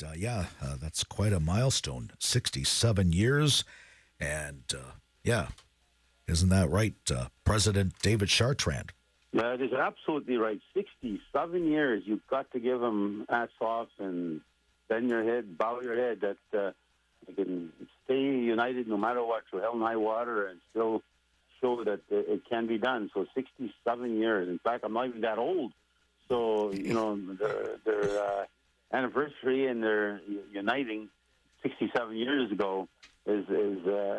that's quite a milestone. 67 years. And, isn't that right, President David Chartrand? That is absolutely right. 67 years. You've got to give him hats off and bend your head, bow your head, that you can stay united no matter what, through hell and high water, and still show that it can be done. So 67 years. In fact, I'm not even that old. So, their anniversary and their uniting 67 years ago is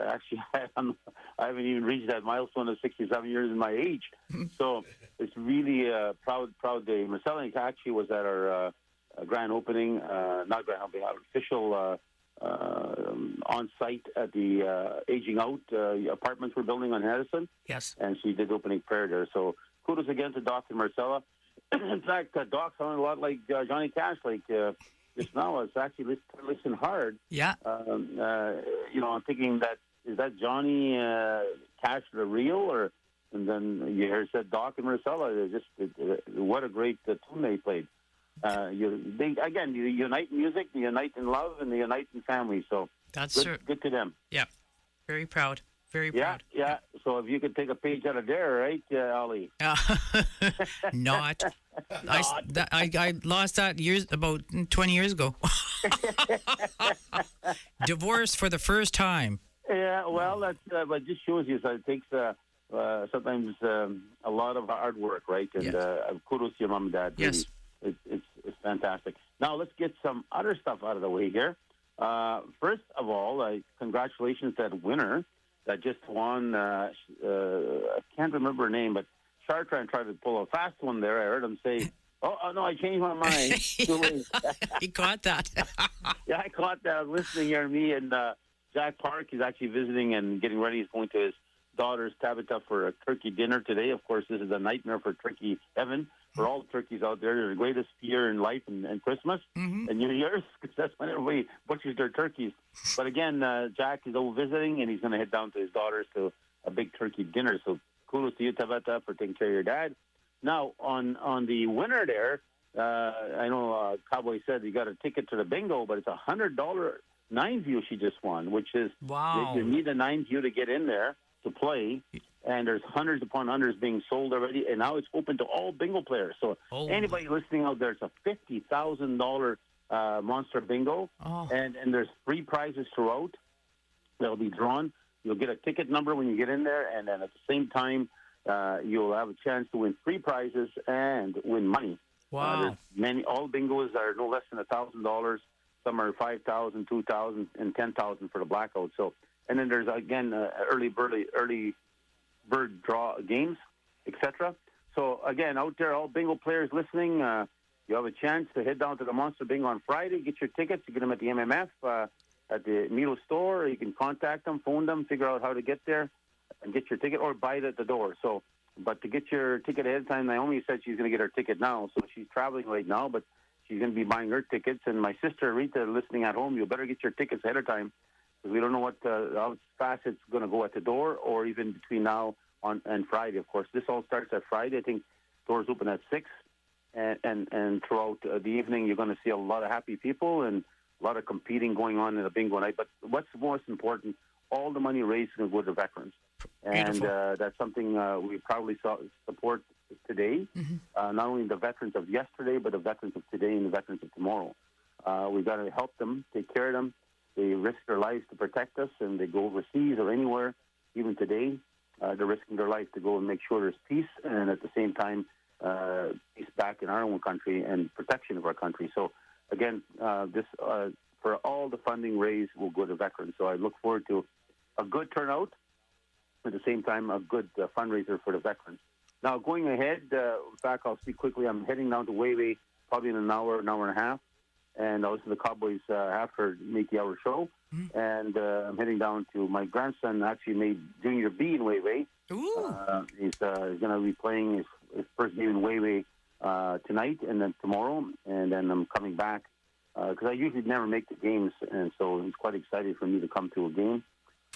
actually, I haven't even reached that milestone of 67 years in my age. So it's really a proud day. Marcella actually was at our grand opening, not grand opening, our official on site at the aging out apartments we're building on Edison. Yes. And she did opening prayer there. So kudos again to Doc and Marcella. In fact, Doc sounded a lot like Johnny Cash, just now. It's actually listen hard. Yeah. I'm thinking is that Johnny Cash the real, and then you heard said Doc and Marcella. What a great tune they played. You unite in music, you unite in love, and you unite in family. So that's good to them. Yeah, very proud. Very proud. Yeah. So if you could take a page out of there, right, Ali? Not. I lost that about 20 years ago. Divorced for the first time. Yeah, well, that's but just shows you that it takes sometimes a lot of hard work, right? And kudos to your mom and dad. Yes. Really, it's fantastic. Now let's get some other stuff out of the way here. First of all, congratulations to that winner that just won. I can't remember her name, but Chartrand tried to pull a fast one there. I heard him say, "Oh no, I changed my mind." He caught that. Yeah, I caught that. I was listening here. Me and Jack Park is actually visiting and getting ready. He's going to his daughter's Tabitha for a turkey dinner today. Of course, this is a nightmare for turkey heaven. For all the turkeys out there, they're the greatest fear in life and Christmas and New Year's, because that's when everybody butchers their turkeys. But again, Jack is over visiting, and he's going to head down to his daughter's to a big turkey dinner. So kudos to you, Tabitha, for taking care of your dad. Now, on the winner there, I know Cowboy said he got a ticket to the bingo, but it's a $100 nine view she just won, which is wow. You need a nine view to get in there to play. And there's hundreds upon hundreds being sold already, and now it's open to all bingo players. So anybody listening out there, it's a $50,000 monster bingo, and there's free prizes throughout. They'll be drawn. You'll get a ticket number when you get in there, and then at the same time, you'll have a chance to win free prizes and win money. Wow! All bingos are no less than $1,000. Some are $5,000, $2,000, and $10,000 for the blackout. So, and then there's again early bird draw games, etc. So again, out there, all bingo players listening, you have a chance to head down to the Monster Bingo on Friday, get your tickets. You get them at the MMF, at the Milo store. You can contact them, phone them, figure out how to get there and get your ticket, or buy it at the door. So, but to get your ticket ahead of time, Naomi said she's going to get her ticket now. So she's traveling right now, but she's going to be buying her tickets. And my sister Rita, listening at home, you better get your tickets ahead of time, because we don't know how fast it's going to go at the door, or even between now and Friday. Of course, this all starts at Friday. I think doors open at 6, and throughout the evening, you're going to see a lot of happy people and a lot of competing going on in a bingo night. But what's most important, all the money raised is going to go to veterans. And that's something we probably support today, not only the veterans of yesterday, but the veterans of today and the veterans of tomorrow. We've got to help them, take care of them. They risk their lives to protect us, and they go overseas or anywhere, even today. They're risking their life to go and make sure there's peace, and at the same time, peace back in our own country and protection of our country. So, again, this for all the funding raised will go to veterans. So I look forward to a good turnout, at the same time, a good fundraiser for the veterans. Now, going ahead, in fact, I'll speak quickly. I'm heading down to Wayway probably in an hour and a half, and I'll listen to the Cowboys after Métis Hour show. And I'm heading down to my grandson. Actually made Junior B in Wayway. He's going to be playing his first game in Wayway tonight, and then tomorrow. And then I'm coming back because I usually never make the games, and so he's quite excited for me to come to a game.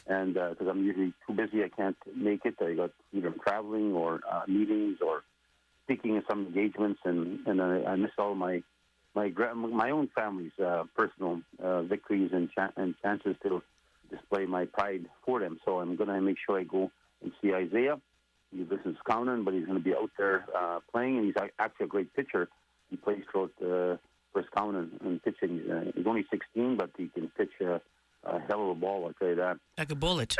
And because I'm usually too busy, I can't make it. I got either traveling or meetings or speaking at some engagements, and I miss all my my own family's personal victories and chances to display my pride for them. So I'm going to make sure I go and see Isaiah. He lives in Scoundon, but he's going to be out there playing, and he's actually a great pitcher. He plays throughout for Scoundon and pitching. He's only 16, but he can pitch a hell of a ball, I'll tell you that. Like a bullet.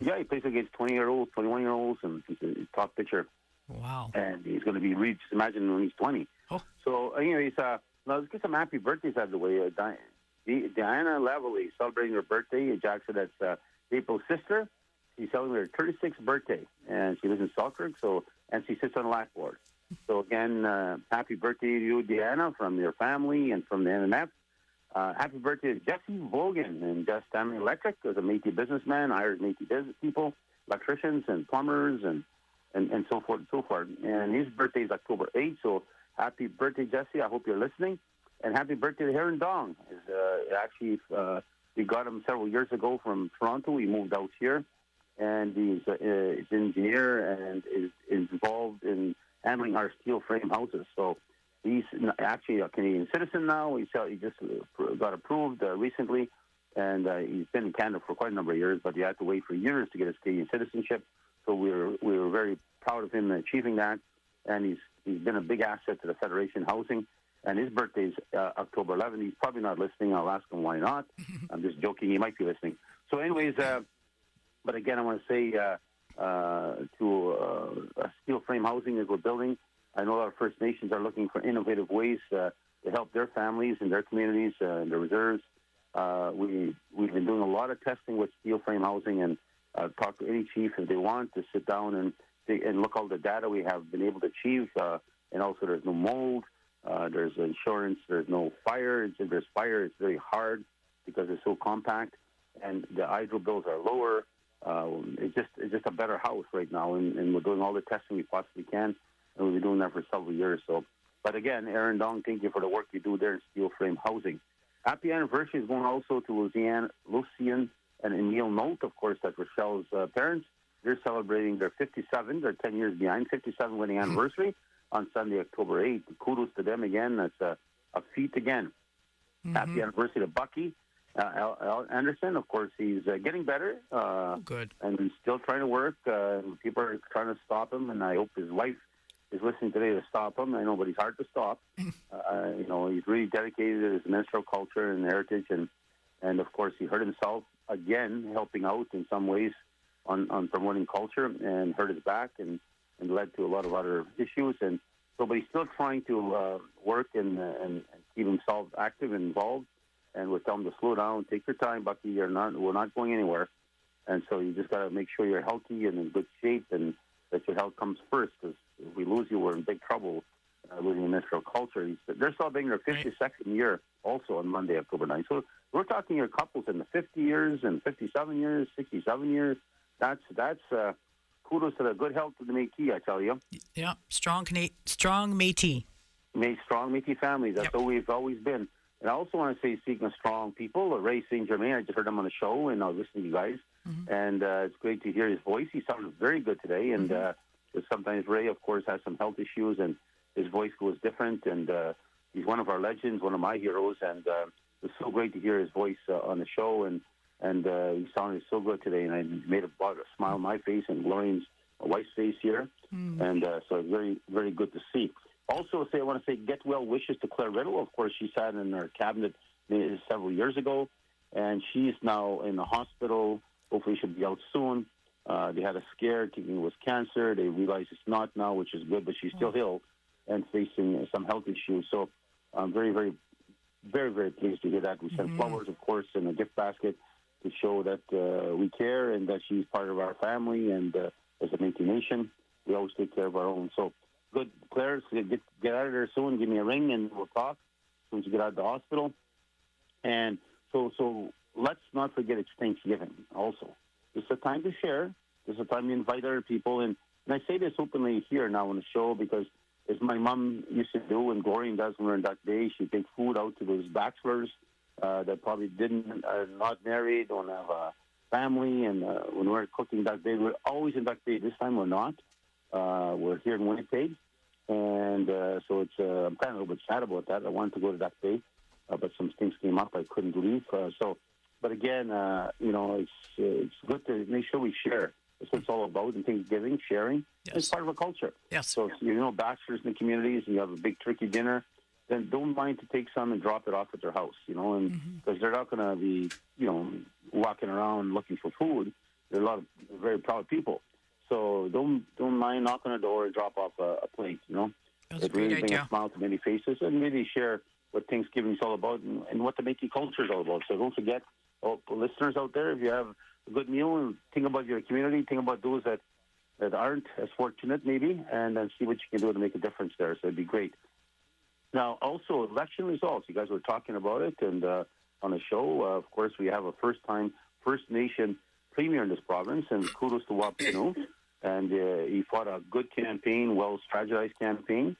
Yeah, he plays against 20-year-olds, 21-year-olds, and he's a top pitcher. Wow. And he's going to be reached, imagine when he's 20. Oh. So, anyways, now let's get some happy birthdays out of the way. Diana Lavalley celebrating her birthday. Jackson, that's April's sister. She's celebrating her 36th birthday, and she lives in Selkirk, and she sits on the blackboard. So, again, happy birthday to you, Diana, from your family and from the MMF. Happy birthday to Jesse Vogan and Just Stanley Electric as a Métis businessman, hires Métis business people, electricians and plumbers and so forth and so forth. And his birthday is October 8th, so happy birthday, Jesse. I hope you're listening. And happy birthday to Heron Dong. We got him several years ago from Toronto. He moved out here, and he's an engineer and is involved in handling our steel frame houses. So he's actually a Canadian citizen now. He just got approved recently, and he's been in Canada for quite a number of years, but he had to wait for years to get his Canadian citizenship. So we were very proud of him achieving that, and he's been a big asset to the Federation Housing. And his birthday is October 11th. He's probably not listening. I'll ask him why not. I'm just joking. He might be listening. So anyways, but again, I want to say to steel frame housing that we're building, I know our First Nations are looking for innovative ways to help their families and their communities and their reserves. We've been doing a lot of testing with steel frame housing, and talk to any chief if they want to sit down and look all the data we have been able to achieve. And also, there's no mold. There's insurance. There's no fire. If there's fire, it's very hard because it's so compact, and the hydro bills are lower. It's just a better house right now, and we're doing all the testing we possibly can, and we've been doing that for several years. So, but again, Aaron Dong, thank you for the work you do there in steel frame housing. Happy anniversary is going also to Lucian and Emil Nolte, of course, that's Rochelle's parents. They're celebrating their 57, they're 10 years behind, 57 wedding anniversary on Sunday, October 8th. Kudos to them again. That's a feat again. Mm-hmm. Happy anniversary to Bucky Anderson. Of course, he's getting better. Good. And he's still trying to work. People are trying to stop him, and I hope his wife is listening today to stop him. I know, but he's hard to stop. He's really dedicated to his menstrual culture and heritage, and of course, he hurt himself again, helping out in some ways on promoting culture, and hurt his back and led to a lot of other issues. And so, but he's still trying to work and keep himself active and involved. And we're telling him to slow down, take your time, Bucky. We're not going anywhere. And so you just got to make sure you're healthy and in good shape, and that your health comes first. Because if we lose you, we're in big trouble. Losing menstrual culture. They're celebrating their 52nd year also on Monday, October 9th. So we're talking here couples in the 50 years and 57 years, 67 years. That's kudos to the good health of the Métis, I tell you. Yeah, strong Métis. Strong Métis families. That's what we've always been. And I also want to say, speaking of strong people, Ray St. Germain, I just heard him on the show, and I was listening to you guys. Mm-hmm. And it's great to hear his voice. He sounded very good today. And sometimes Ray, of course, has some health issues, and his voice goes different. And he's one of our legends, one of my heroes. And it was so great to hear his voice on the show. And he sounded so good today, and I made a smile on my face and Lorraine's wife's face here. And so it's very, very good to see. Also, I want to say get well wishes to Claire Riddle. Of course, she sat in our cabinet several years ago, and she's now in the hospital. Hopefully she'll be out soon. They had a scare thinking it was cancer. They realize it's not now, which is good, but she's still ill and facing some health issues. So I'm very, very, very, very pleased to hear that. We sent flowers, of course, in a gift basket to show that we care and that she's part of our family. And as a Métis Nation, we always take care of our own. So good, Claire, so get out of there soon. Give me a ring and we'll talk as soon as you get out of the hospital. And so let's not forget it's Thanksgiving also. This is a time to share. This is a time to invite other people. And I say this openly here now on the show because as my mom used to do and Gloria does when we're in Duck Day, she'd take food out to those bachelors that probably not married, don't have a family. And when we're cooking Duck Day, we're always in Duck Day. This time we're not. We're here in Winnipeg. And so it's I'm kind of a little bit sad about that. I wanted to go to that day, but some things came up. I couldn't leave. But again, it's good to make sure we share. That's what it's all about in Thanksgiving, sharing. Yes. It's part of a culture. Yes. So if bachelors in the communities and you have a big turkey dinner, then don't mind to take some and drop it off at their house, and because they're not going to be, walking around looking for food. They're a lot of very proud people. So don't mind knocking on the door and drop off a plate, That's it a great really brings idea. a smile to many faces and really share what Thanksgiving is all about and what the Métis culture is all about. So don't forget, listeners out there, if you have a good meal, and think about your community, think about those that aren't as fortunate maybe, and then see what you can do to make a difference there. So it'd be great. Now, also, election results. You guys were talking about it, and on the show, of course, we have a first-time First Nation premier in this province, and kudos to Wab Kinew. And he fought a good campaign, well-strategized campaign,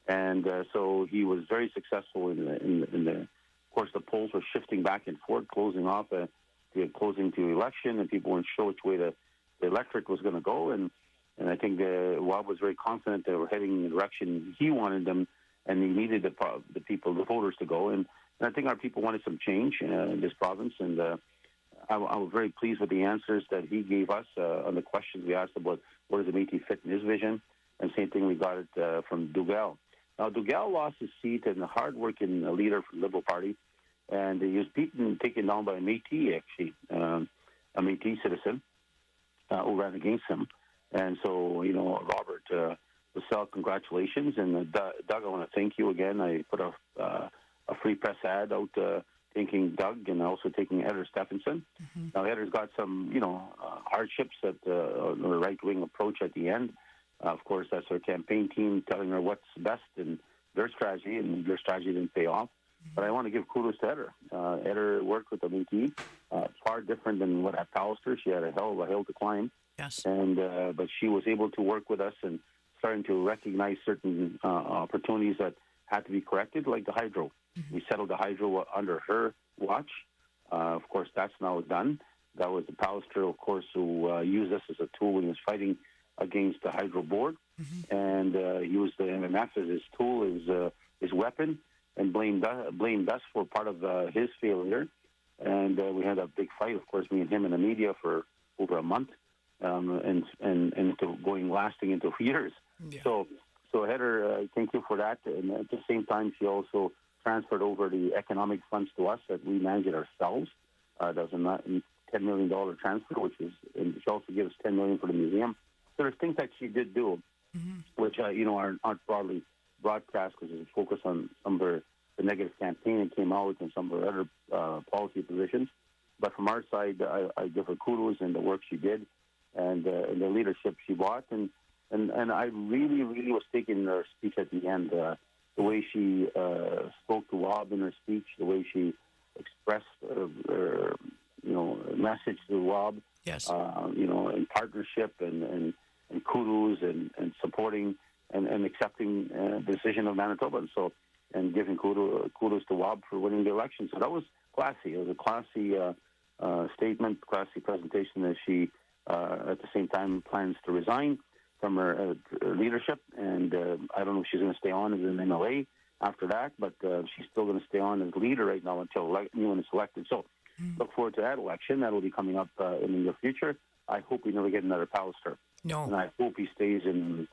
and so he was very successful in the. Of course, the polls were shifting back and forth, closing to election, and people weren't sure which way the electorate was going to go. And I think Wab was very confident they were heading in the direction he wanted them, and he needed the people, the voters, to go. And I think our people wanted some change in this province, and I was very pleased with the answers that he gave us on the questions we asked about where does the Métis fit in his vision, and same thing we got it from Dougal. Now, Dougal lost his seat and a hard-working leader from the Liberal Party, and he was taken down by a Métis, actually, a Métis citizen who ran against him. And so, Robert Lassell, congratulations. And Doug, I want to thank you again. I put a free press ad out thanking Doug and also thanking Editor Stephenson. Mm-hmm. Now, Editor's got some, hardships at the right-wing approach at the end. Of course, that's our campaign team telling her what's best in their strategy, and their strategy didn't pay off. But I want to give kudos to Editor. Editor worked with the Métis. Far different than what at Pallister. She had a hell of a hill to climb. Yes. And but she was able to work with us and starting to recognize certain opportunities that had to be corrected, like the hydro. Mm-hmm. We settled the hydro under her watch. Of course, that's now done. That was the Pallister, of course, who used us as a tool when he was fighting against the hydro board, and used the MMF as his tool, his weapon, and blamed us for part of his failure. And we had a big fight, of course, me and him in the media for over a month, and lasting into years. Yeah. So Heather, thank you for that. And at the same time, she also transferred over the economic funds to us that we manage it ourselves. That was a $10 million transfer, and she also gave us $10 million for the museum. So there's things that she did do, which aren't broadly broadcast because it's focused on some of the negative campaign that came out and some of her other policy positions. But from our side, I give her kudos in the work she did and the leadership she brought. And I really, really was taking her speech at the end, the way she spoke to Wab in her speech, the way she expressed her message to Wab. Yes. In partnership and kudos and supporting and accepting the decision of Manitoba. And giving kudos to Wab for winning the election. So that was classy. It was a classy statement, classy presentation that she, at the same time, plans to resign from her leadership. And I don't know if she's going to stay on as an MLA after that, but she's still going to stay on as leader right now until Newman is elected. So look forward to that election. That will be coming up in the near future. I hope we never get another Pallister. No. And I hope he stays in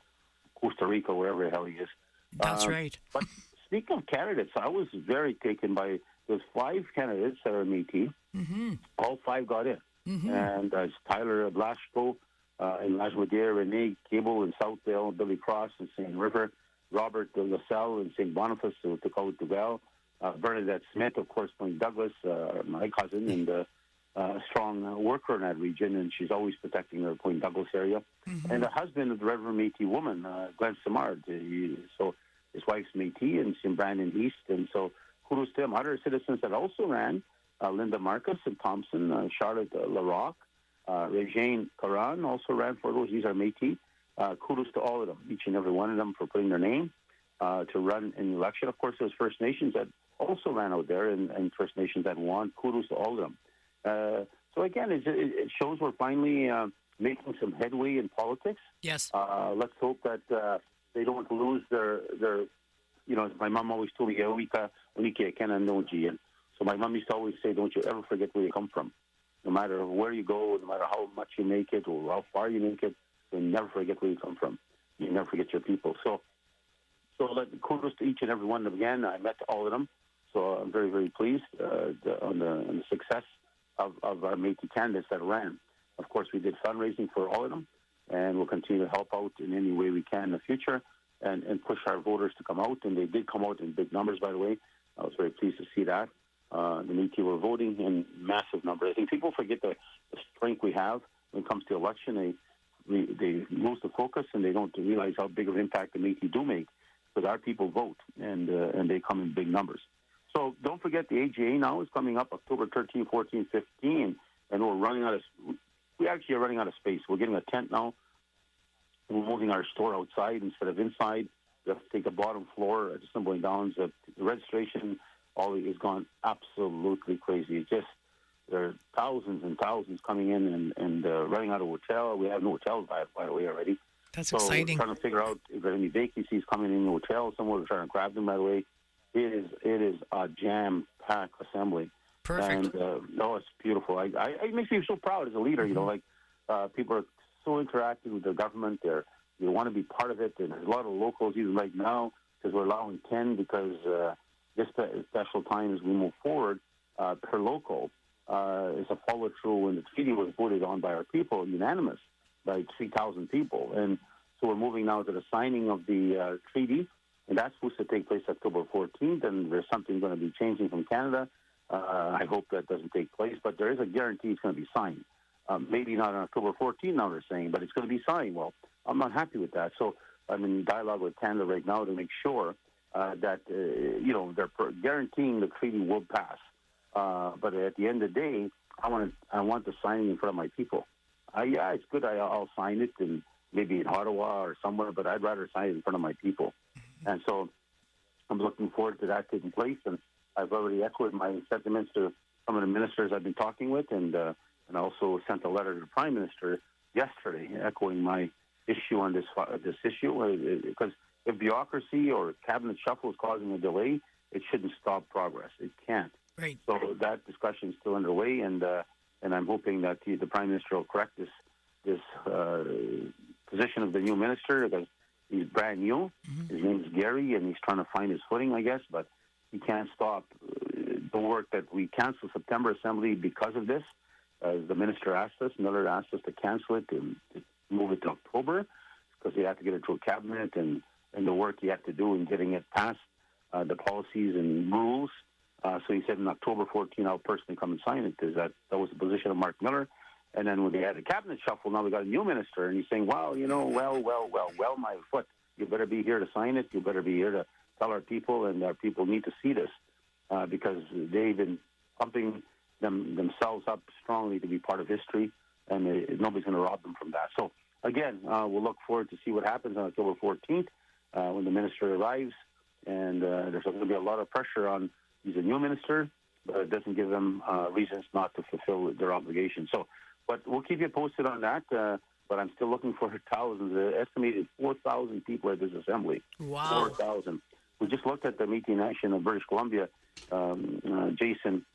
Costa Rica, wherever the hell he is. That's right. But speaking of candidates, I was very taken by those 5 candidates that are Métis. Mm-hmm. All 5 got in. Mm-hmm. And it's Tyler Blasco in Lajmodiere, Renee Cable in Southdale, Billy Cross in St. River, Robert Lassell in St. Boniface, who took out Dougal, Bernadette Smith, of course, playing Douglas, my cousin, and a strong worker in that region, and she's always protecting her Point Douglas area. Mm-hmm. And the husband of the Reverend Métis woman, Glenn Simard. So his wife's Métis, and she's in Brandon East. And so kudos to him. Other citizens that also ran, Linda Marcus in Thompson, Charlotte Larocque, Regine Caron also ran for those. These are Métis. Kudos to all of them, each and every one of them, for putting their name to run in the election. Of course, there's First Nations that also ran out there, and First Nations that won. Kudos to all of them. So again, it shows we're finally making some headway in politics. Yes. Let's hope that they don't lose their my mom always told me, so my mom used to always say, don't you ever forget where you come from. No matter where you go, no matter how much you make it or how far you make it, you never forget where you come from. You never forget your people. So kudos to each and every one of them again. I met all of them, so I'm very, very pleased on the success of our Métis candidates that ran. Of course, we did fundraising for all of them, and we'll continue to help out in any way we can in the future and push our voters to come out. And they did come out in big numbers, by the way. I was very pleased to see that. The Métis were voting in massive numbers. I think people forget the strength we have when it comes to election. They lose the focus, and they don't realize how big of an impact the Métis do make, because our people vote, and they come in big numbers. So don't forget the AGA now is coming up October 13, 14, 15, and we actually are running out of space. We're getting a tent now. We're moving our store outside instead of inside. We have to take the bottom floor at the Assembly Downs. The registration has gone absolutely crazy. It's just there are thousands and thousands coming in and running out of hotel. We have no hotels, by the way, already. That's exciting. We're trying to figure out if there are any vacancies coming in the hotel somewhere. We're trying to grab them, by the way. It is a jam-packed assembly. Perfect. And it's beautiful. It makes me so proud as a leader. People are so interactive with the government. They want to be part of it. And there's a lot of locals even right now, because we're allowing 10 because this special time as we move forward per local is a follow-through when the treaty was voted on by our people, unanimous, by 3,000 people. And so we're moving now to the signing of the treaty, and that's supposed to take place October 14th, and there's something going to be changing from Canada. I hope that doesn't take place, but there is a guarantee it's going to be signed. Maybe not on October 14th now they're saying, but it's going to be signed. Well, I'm not happy with that. So I'm in dialogue with Canada right now to make sure that, they're guaranteeing the treaty will pass. But at the end of the day, I want the signing in front of my people. It's good. I'll sign it and maybe in Ottawa or somewhere, but I'd rather sign it in front of my people. And so I'm looking forward to that taking place. And I've already echoed my sentiments to some of the ministers I've been talking with, and I also sent a letter to the Prime Minister yesterday echoing my issue on this issue, because if bureaucracy or cabinet shuffle is causing a delay, it shouldn't stop progress. It can't. Right. So that discussion is still underway, and I'm hoping that the Prime Minister will correct this position of the new minister, because he's brand new. Mm-hmm. His name is Gary, and he's trying to find his footing, I guess, but he can't stop the work that we canceled September Assembly because of this. The minister asked us, Miller asked us to cancel it and move it to October, because he had to get it to a cabinet and the work he had to do in getting it passed, the policies and rules. So he said in October 14, I'll personally come and sign it, because that was the position of Mark Miller. And then when they had a cabinet shuffle, now we got a new minister, and he's saying, well, my foot, you better be here to sign it. You better be here to tell our people, and our people need to see this, because they've been pumping themselves up strongly to be part of history, and nobody's going to rob them from that. So, again, we'll look forward to see what happens on October 14th when the minister arrives, and there's going to be a lot of pressure on. He's a new minister, but it doesn't give them reasons not to fulfill their obligations. So, but we'll keep you posted on that. But I'm still looking for thousands, estimated 4,000 people at this assembly. Wow. 4,000. We just looked at the Métis Nation of British Columbia. Jason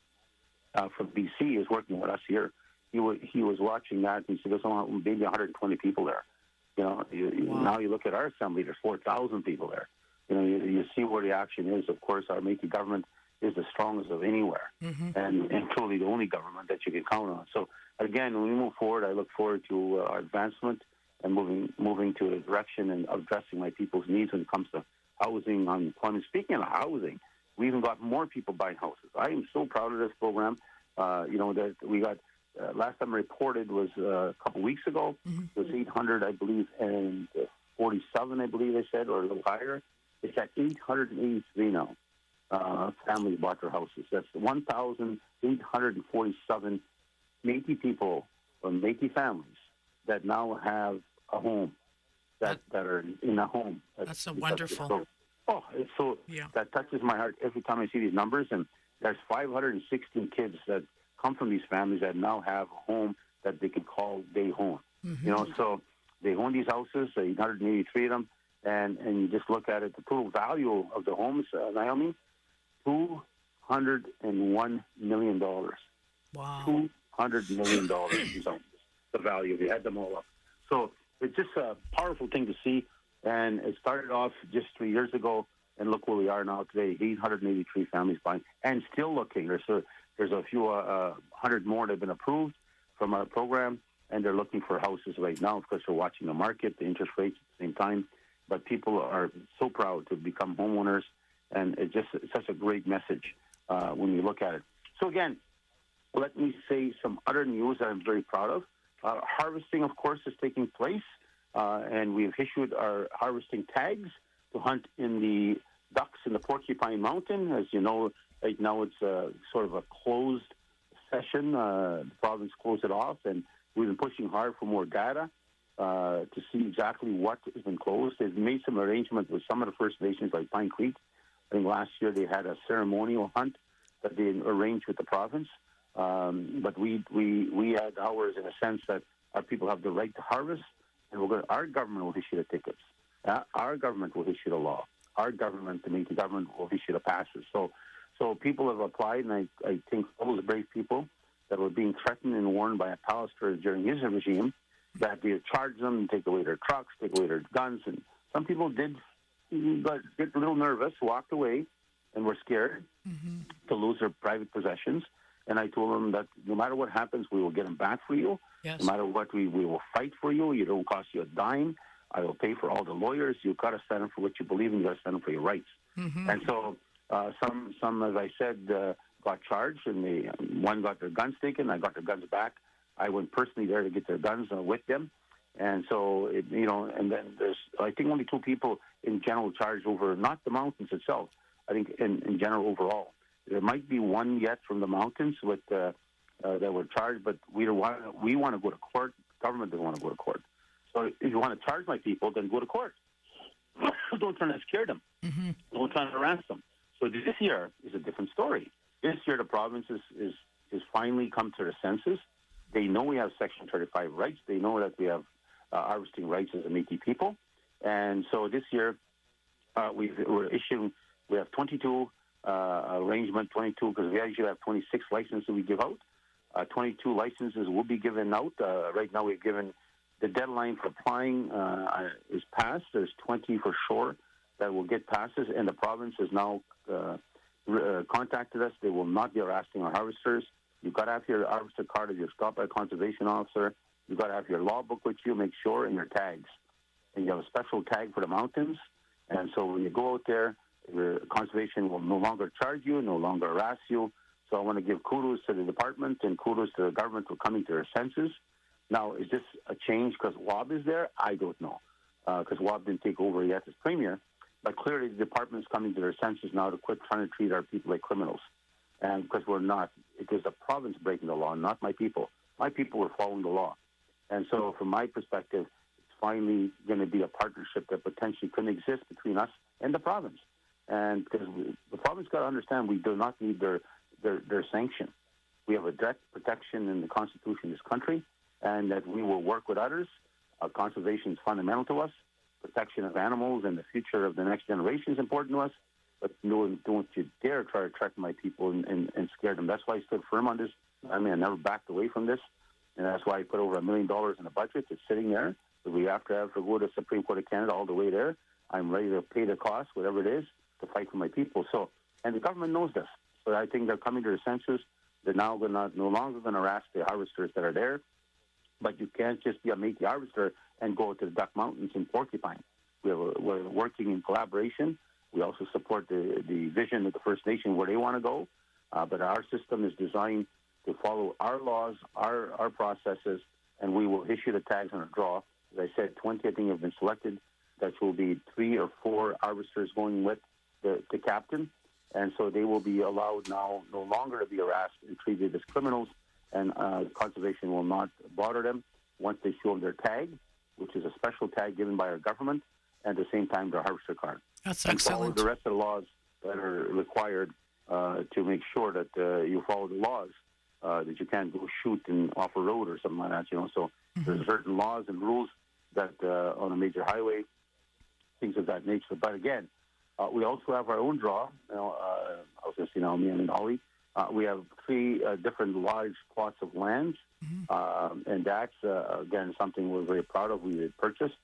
from BC is working with us here. He was watching that, and he said there's maybe 120 people there. Wow. Now you look at our assembly, there's 4,000 people there. You see where the action is. Of course, our Métis government is the strongest of anywhere, and truly the only government that you can count on. So, again, when we move forward, I look forward to our advancement and moving to a direction and addressing my people's needs when it comes to housing, unemployment. Speaking of housing, we even got more people buying houses. I am so proud of this program. That we got, last time reported was a couple weeks ago. It was 800, I believe, and 47, I believe they said, or a little higher. It's at 883 now. Families bought their houses. That's 1,847 Métis people from Métis families that now have a home, that are in a home. That's so wonderful. It's so that touches my heart every time I see these numbers. And there's 516 kids that come from these families that now have a home that they can call their home. So they own these houses, 883 of them, and you just look at it, the total value of the homes, Naomi, $201 million. Wow. $200 million is the value. We had them all up. So it's just a powerful thing to see. And it started off just 3 years ago, and look where we are now today, 883 families buying, and still looking. There's a few 100 more that have been approved from our program, and they're looking for houses right now. Of course, they're watching the market, the interest rates at the same time. But people are so proud to become homeowners, and it's such a great message when you look at it. So again, let me say some other news that I'm very proud of. Harvesting, of course, is taking place, and we've issued our harvesting tags to hunt in the ducks in the Porcupine Mountain. As you know, right now it's sort of a closed session. The province closed it off, and we've been pushing hard for more data to see exactly what has been closed. They've made some arrangements with some of the First Nations, like Pine Creek. I think last year they had a ceremonial hunt that they arranged with the province. But we had ours in a sense that our people have the right to harvest, and our government will issue the tickets. Our government will issue the law. Our government, the Métis government, will issue the passes. So people have applied, and I think all those brave people that were being threatened and warned by a Pallister during his regime that they would charge them, take away their trucks, take away their guns, and some people did get a little nervous, walked away, and were scared to lose their private possessions. And I told them that no matter what happens, we will get them back for you. Yes. No matter what, we will fight for you. It don't cost you a dime. I will pay for all the lawyers. You've got to stand up for what you believe in. You've got to stand up for your rights. And so some, as I said, got charged, and one got their guns taken. I got their guns back. I went personally there to get their guns with them. And so, and then there's, I think, only 2 people in general charged over, not the mountains itself, I think in general overall. There might be one yet from the mountains with that were charged, but we want to go to court. Government doesn't want to go to court. So if you want to charge my people, then go to court. Don't try to scare them. Don't try to harass them. So this year is a different story. This year the province is finally come to their senses. They know we have Section 35 rights. They know that we have harvesting rights as a Métis people. And so this year we have 22 arrangement 22, because we actually have 26 licenses we give out. 22 licenses will be given out. Right now we've given the deadline for applying is passed. There's 20 for sure that will get passes, and the province has now contacted us. They will not be harassing our harvesters. You've got to have your harvester card if you're stopped by a conservation officer. You've got to have your law book with you, make sure, and your tags. And you have a special tag for the mountains. And so when you go out there, your conservation will no longer charge you, no longer harass you. So I want to give kudos to the department and kudos to the government for coming to their senses. Now, is this a change because WAB is there? I don't know, because WAB didn't take over yet as premier. But clearly the department is coming to their senses now to quit trying to treat our people like criminals. And because we're not. It is the province breaking the law, not my people. My people were following the law. And so from my perspective, it's finally going to be a partnership that potentially couldn't exist between us and the province. And because the province got to understand we do not need their sanction. We have a direct protection in the Constitution of this country, and that we will work with others. Conservation is fundamental to us. Protection of animals and the future of the next generation is important to us. But don't you dare try to threaten my people and scare them. That's why I stood firm on this. I never backed away from this. And that's why I put over $1 million in the budget. It's sitting there. If we have to go to the Supreme Court of Canada all the way there, I'm ready to pay the cost, whatever it is, to fight for my people. So, and the government knows this. So I think they're coming to their senses. They're now no longer going to harass the harvesters that are there. But you can't just be a Métis harvester and go to the Duck Mountains in Porcupine. We're working in collaboration. We also support the vision of the First Nation where they want to go. But our system is designed to follow our laws, our processes, and we will issue the tags on a draw. As I said, 20, I think, have been selected. That will be 3 or 4 harvesters going with the captain. And so they will be allowed now no longer to be harassed and treated as criminals, and conservation will not bother them once they show them their tag, which is a special tag given by our government, and at the same time their harvester card. That's and excellent. Follow the rest of the laws that are required to make sure that you follow the laws, that you can't go shoot off a road or something like that. So there's certain laws and rules that on a major highway things of that nature. But again, we also have our own draw. I was going to say Naomi and Ollie. We have 3 different large plots of land, and that's, again, something we're very proud of. We had purchased.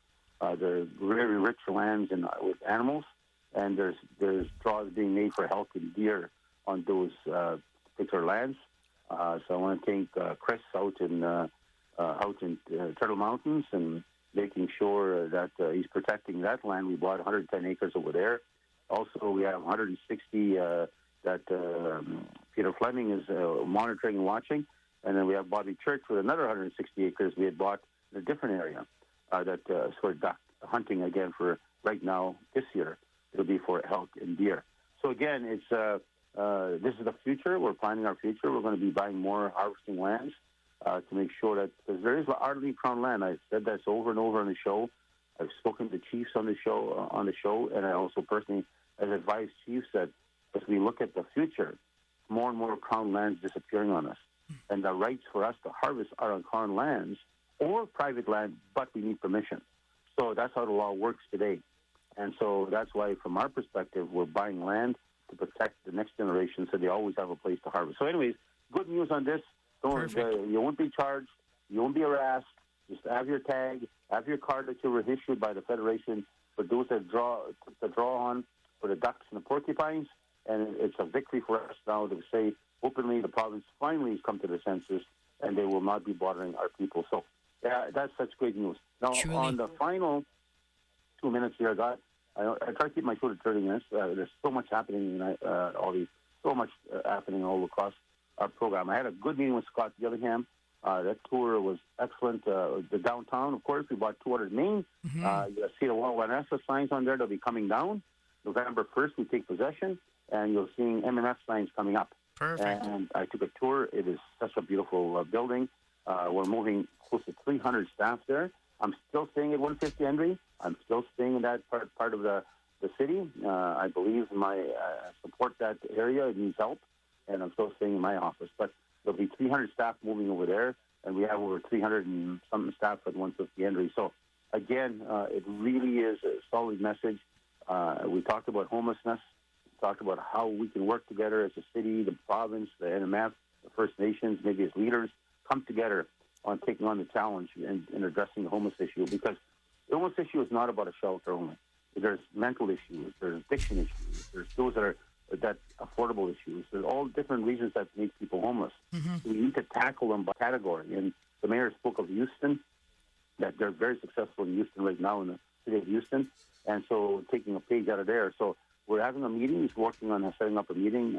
They're very rich lands with animals, and there's draws being made for elk and deer on those particular lands. So I want to thank Chris out in Turtle Mountains and making sure that he's protecting that land. We bought 110 acres over there. Also, we have 160 that Peter Fleming is monitoring and watching. And then we have Bobby Church with another 160 acres we had bought in a different area that for duck hunting again for right now this year. It'll be for elk and deer. So again, it's this is the future. We're planning our future. We're going to be buying more harvesting lands to make sure that, because there is hardly crown land. I've said that over and over on the show. I've spoken to chiefs on the show, and I also personally have advised chiefs that as we look at the future, more and more crown lands disappearing on us, and the rights for us to harvest are on crown lands or private land, but we need permission. So that's how the law works today, and so that's why, from our perspective, we're buying land to protect the next generation, so they always have a place to harvest. So, anyways, good news on this. You won't be charged. You won't be harassed. Just have your tag, have your card that you were issued by the Federation for those that draw on for the ducks and the porcupines. And it's a victory for us now to say openly the province finally has come to the senses and they will not be bothering our people. So, yeah, that's such great news. Now, Truly. On the final 2 minutes here, I try to keep my show to 30 minutes. There's so much happening, happening all across our program. I had a good meeting with Scott Gillingham. That tour was excellent. The downtown, of course, we bought 200 Main. You'll see the Wild Vanessa signs on there. They'll be coming down. November 1st, we take possession, and you'll see MMF signs coming up. Perfect. And I took a tour. It is such a beautiful building. We're moving close to 300 staff there. I'm still staying at 150 Henry. I'm still staying in that part of the city. I believe support that area. It needs help, and I'm still staying in my office. But there'll be 300 staff moving over there, and we have over 300 and something staff at 150 Henry. So, again, it really is a solid message. We talked about homelessness. We talked about how we can work together as a city, the province, the MMF, the First Nations, maybe as leaders, come together on taking on the challenge and addressing the homeless issue. Because the homeless issue is not about a shelter only. There's mental issues. There's addiction issues. There's those that affordable issues. There's all different reasons that make people homeless. So we need to tackle them by category. And the mayor spoke of Houston, that they're very successful in Houston right now, in the city of Houston. And so taking a page out of there. So we're having a meeting. He's working on setting up a meeting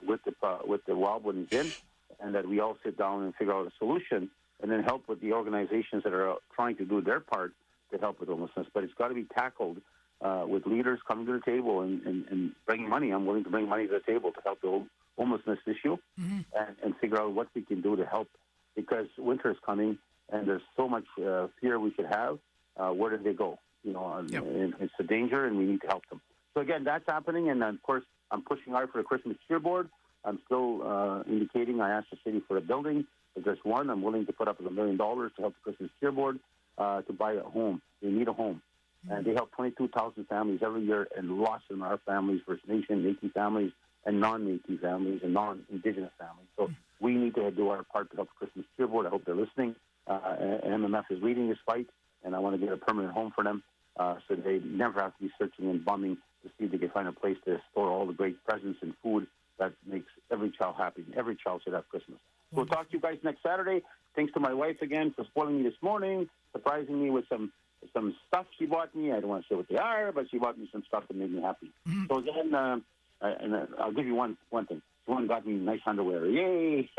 with the Wildwood Inn, and that we all sit down and figure out a solution, and then help with the organizations that are trying to do their part to help with homelessness. But it's got to be tackled with leaders coming to the table and bringing money. I'm willing to bring money to the table to help the homelessness issue and figure out what we can do to help, because winter is coming and there's so much fear we should have. Where did they go? And it's a danger, and we need to help them. So again, that's happening, and of course, I'm pushing hard for the Christmas cheerboard. I'm still indicating. I asked the city for a building. If there's one, I'm willing to put up $1 million to help the Christmas cheerboard to buy a home. They need a home. And they help 22,000 families every year, and lots of them are families, First Nation, Métis families, and non-Métis families, and non-Indigenous families. So we need to do our part to help the Christmas cheerboard. I hope they're listening. And MMF is leading this fight, and I want to get a permanent home for them so they never have to be searching and bumming to see if they can find a place to store all the great presents and food that makes every child happy. Every child should have Christmas. So we'll talk to you guys next Saturday. Thanks to my wife again for spoiling me this morning, surprising me with some stuff she bought me. I don't want to say what they are, but she bought me some stuff that made me happy. So again, and I'll give you one thing. Someone got me nice underwear. Yay!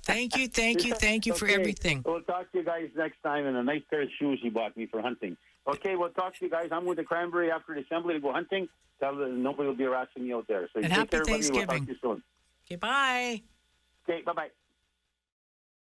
Thank you for everything. We'll talk to you guys next time, and a nice pair of shoes he bought me for hunting. Okay, we'll talk to you guys. I'm with the Cranberry after the assembly to go hunting. Tell them nobody will be harassing me out there. So and take happy care, everybody. Thanksgiving. We'll talk to you soon. Okay, bye. Okay, bye-bye.